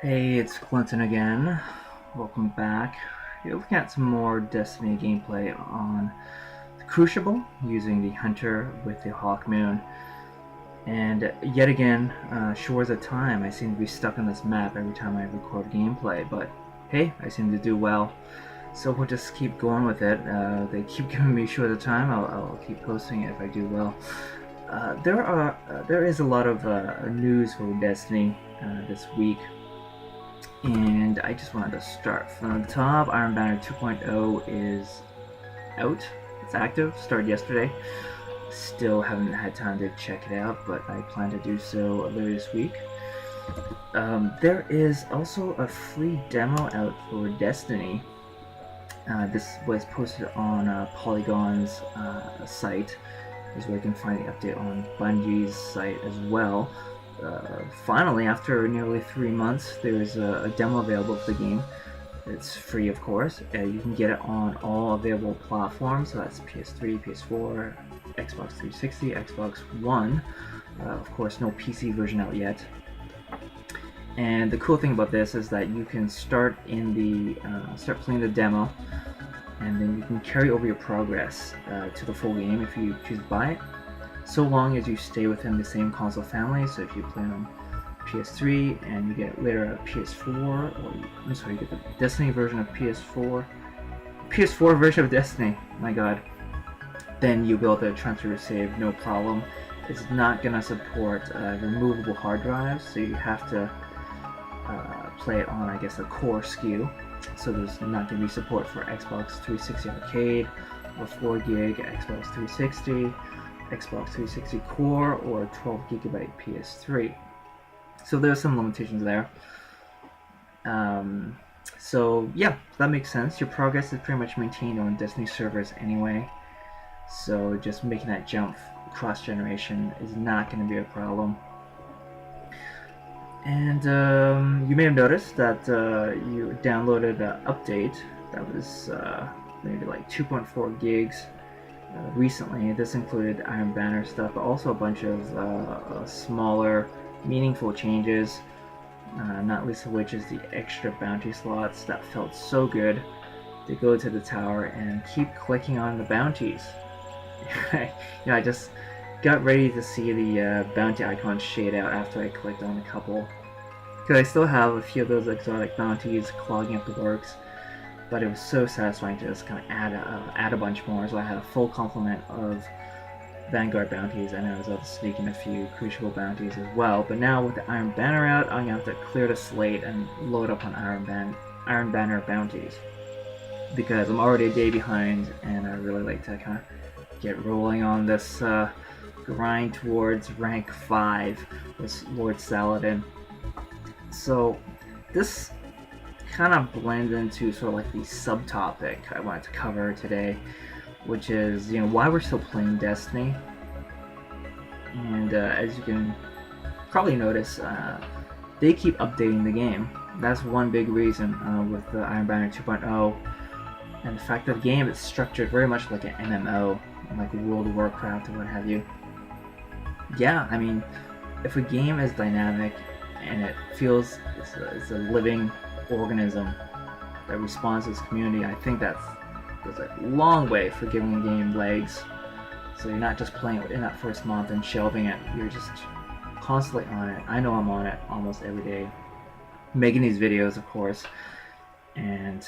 Hey, it's Clinton again. Welcome back. You're looking at some more Destiny gameplay on the Crucible using the Hunter with the Hawk Moon. And yet again, shores of time. I seem to be stuck on this map every time I record gameplay, but hey, I seem to do well. So we'll just keep going with it. They keep giving me short of time. I'll keep posting it if I do well. There is a lot of news for Destiny this week. And I just wanted to start from the top. Iron Banner 2.0 is out. It's active. Started yesterday. Still haven't had time to check it out, but I plan to do so later this week. There is also a free demo out for Destiny. This was posted on Polygon's site. Is where you can find the update on Bungie's site as well. Finally, after nearly 3 months, there's a demo available for the game. It's free, of course. You can get it on all available platforms, so that's PS3, PS4, Xbox 360, Xbox One. Of course, no PC version out yet. And the cool thing about this is that you can start playing the demo, and then you can carry over your progress to the full game if you choose to buy it, so long as you stay within the same console family. So if you play on PS3 and you get later a PS4, you get the Destiny version of PS4 version of Destiny, my god, then you'll be able to transfer your save no problem. It's not going to support removable hard drives, so you have to play it on, I guess, a core SKU. So there's not going to be support for Xbox 360 Arcade or 4 gig Xbox 360, Xbox 360 Core, or 12 gigabyte PS3. So there's some limitations there. So yeah, that makes sense. Your progress is pretty much maintained on Destiny servers anyway. So just making that jump cross generation is not going to be a problem. And you may have noticed that you downloaded an update that was maybe like 2.4 gigs recently. This included Iron Banner stuff, but also a bunch of smaller, meaningful changes, not least of which is the extra bounty slots that felt so good to go to the tower and keep clicking on the bounties. I just got ready to see the bounty icon shade out after I clicked on a couple, because I still have a few of those exotic bounties clogging up the works, but it was so satisfying to just kind of add a bunch more, so I had a full complement of Vanguard bounties, and I was able to sneak in a few Crucible bounties as well. But now with the Iron Banner out, I'm going to have to clear the slate and load up on Iron Banner bounties, because I'm already a day behind, and I really like to kind of get rolling on this grind towards rank 5 with Lord Saladin. So this kind of blends into sort of like the subtopic I wanted to cover today, which is why we're still playing Destiny. And as you can probably notice, they keep updating the game. That's one big reason with the Iron Banner 2.0, and the fact that the game is structured very much like an MMO, like World of Warcraft or what have you. Yeah, I mean, if a game is dynamic and it feels it's a living organism that responds to its community, I think that's a long way for giving a game legs. So you're not just playing it in that first month and shelving it, you're just constantly on it. I know I'm on it almost every day, making these videos, of course, and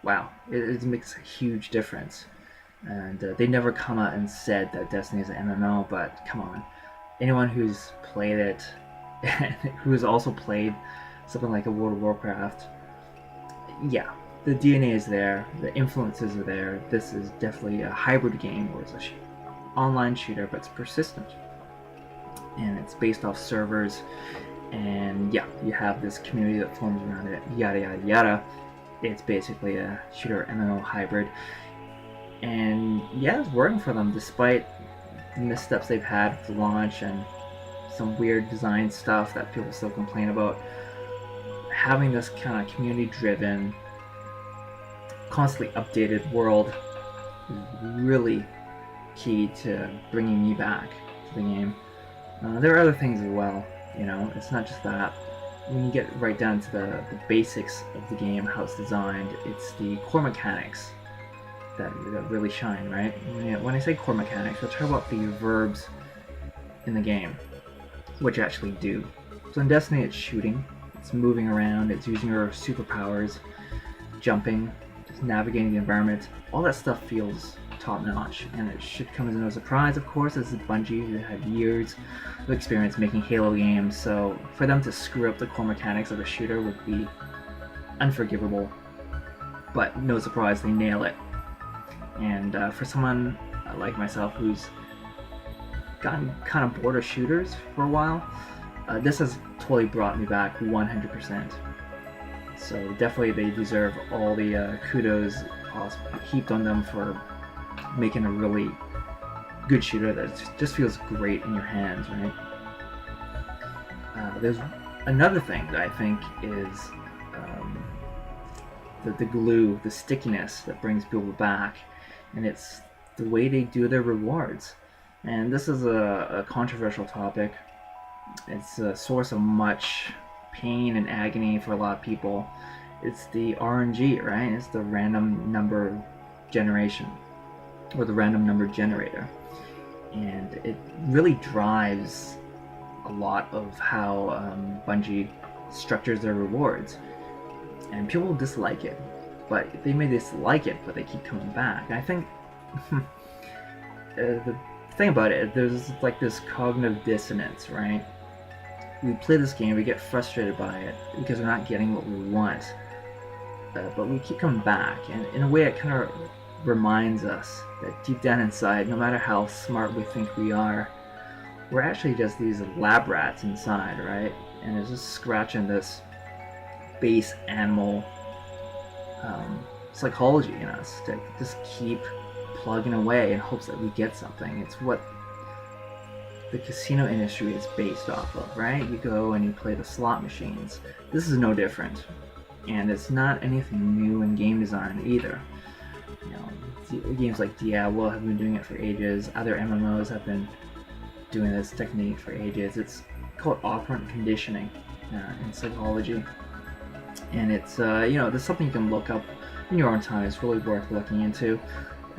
wow, it makes a huge difference. And they never come out and said that Destiny is an MMO, but come on, anyone who's played it and who's also played something like a World of Warcraft, yeah, the DNA is there, the influences are there. This is definitely a hybrid game where it's an online shooter, but it's persistent, and it's based off servers, and yeah, you have this community that forms around it, yada yada yada. It's basically a shooter MMO hybrid. And yeah, it's working for them despite the missteps they've had with the launch and some weird design stuff that people still complain about. Having this kind of community-driven, constantly updated world is really key to bringing me back to the game. There are other things as well, it's not just that. when you get right down to the basics of the game, how it's designed, it's the core mechanics that really shine, right? When I say core mechanics, we're talking about the verbs in the game, which actually do. So in Destiny, it's shooting, it's moving around, it's using your superpowers, jumping, just navigating the environment. All that stuff feels top-notch, and it should come as no surprise, of course. This is Bungie, who had years of experience making Halo games, so for them to screw up the core mechanics of a shooter would be unforgivable. But no surprise, they nail it. And for someone like myself who's gotten kind of bored of shooters for a while, this has totally brought me back 100%. So definitely they deserve all the kudos heaped on them for making a really good shooter that just feels great in your hands, right? There's another thing that I think is the glue, the stickiness that brings people back, and it's the way they do their rewards. And this is a controversial topic. It's a source of much pain and agony for a lot of people. It's the RNG, right? It's the random number generation, or the random number generator. And it really drives a lot of how Bungie structures their rewards. And people dislike it, but they may dislike it, but they keep coming back. And I think the thing about it, there's like this cognitive dissonance, right? We play this game, we get frustrated by it because we're not getting what we want, but we keep coming back, and in a way it kind of reminds us that deep down inside, no matter how smart we think we are, we're actually just these lab rats inside, right? And it's just scratching this base animal psychology in us to just keep plugging away in hopes that we get something. It's what the casino industry is based off of, right? You go and you play the slot machines. This is no different, and it's not anything new in game design either. You know, games like Diablo have been doing it for ages. Other MMOs have been doing this technique for ages. It's called operant conditioning in psychology, and it's there's something you can look up in your own time. It's really worth looking into.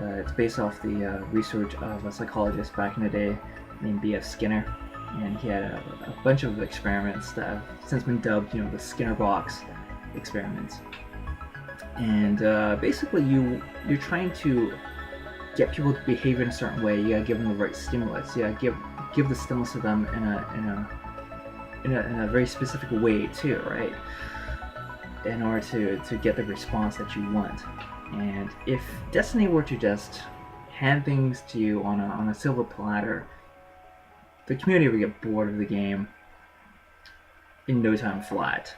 It's based off the research of a psychologist back in the day named B.F. Skinner, and he had a bunch of experiments that have since been dubbed, the Skinner box experiments. And basically, you're trying to get people to behave in a certain way. You gotta give them the right stimulus. You gotta give the stimulus to them in a very specific way too, right? In order to get the response that you want. And if Destiny were to just hand things to you on a silver platter, the community would get bored of the game in no time flat,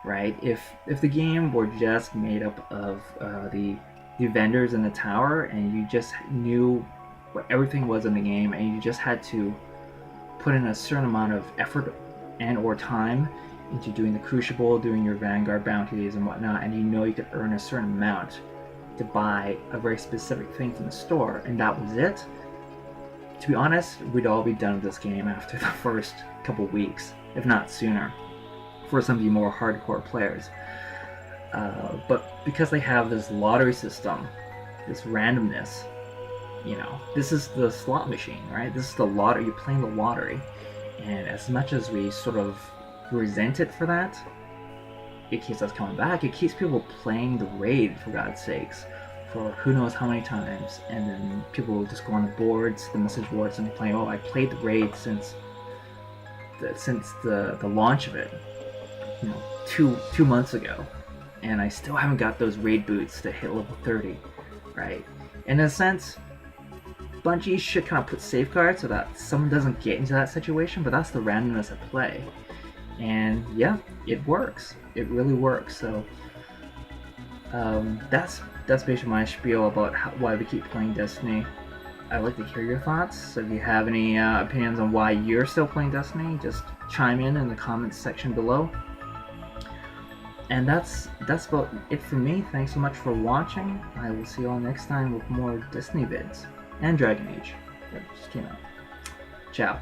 right? If the game were just made up of the vendors in the tower, and you just knew what everything was in the game, and you just had to put in a certain amount of effort and or time into doing the Crucible, doing your Vanguard bounties and whatnot, and you could earn a certain amount to buy a very specific thing from the store, and that was it, to be honest, we'd all be done with this game after the first couple weeks, if not sooner, for some of you more hardcore players. But because they have this lottery system, this randomness, this is the slot machine, right? This is the lottery. You're playing the lottery, and as much as we sort of resent it for that, it keeps us coming back. It keeps people playing the raid, for God's sakes, for who knows how many times, and then people will just go on the boards, the message boards, and play, I played the raid since the launch of it, 2 months ago, and I still haven't got those raid boots to hit level 30, right? In a sense, Bungie should kind of put safeguards so that someone doesn't get into that situation, but that's the randomness at play. And yeah, it works. It really works. So that's basically my spiel about why we keep playing Destiny. I'd like to hear your thoughts. So if you have any opinions on why you're still playing Destiny, just chime in the comments section below. And that's about it for me. Thanks so much for watching. I will see you all next time with more Destiny vids and Dragon Age that just came out. Ciao.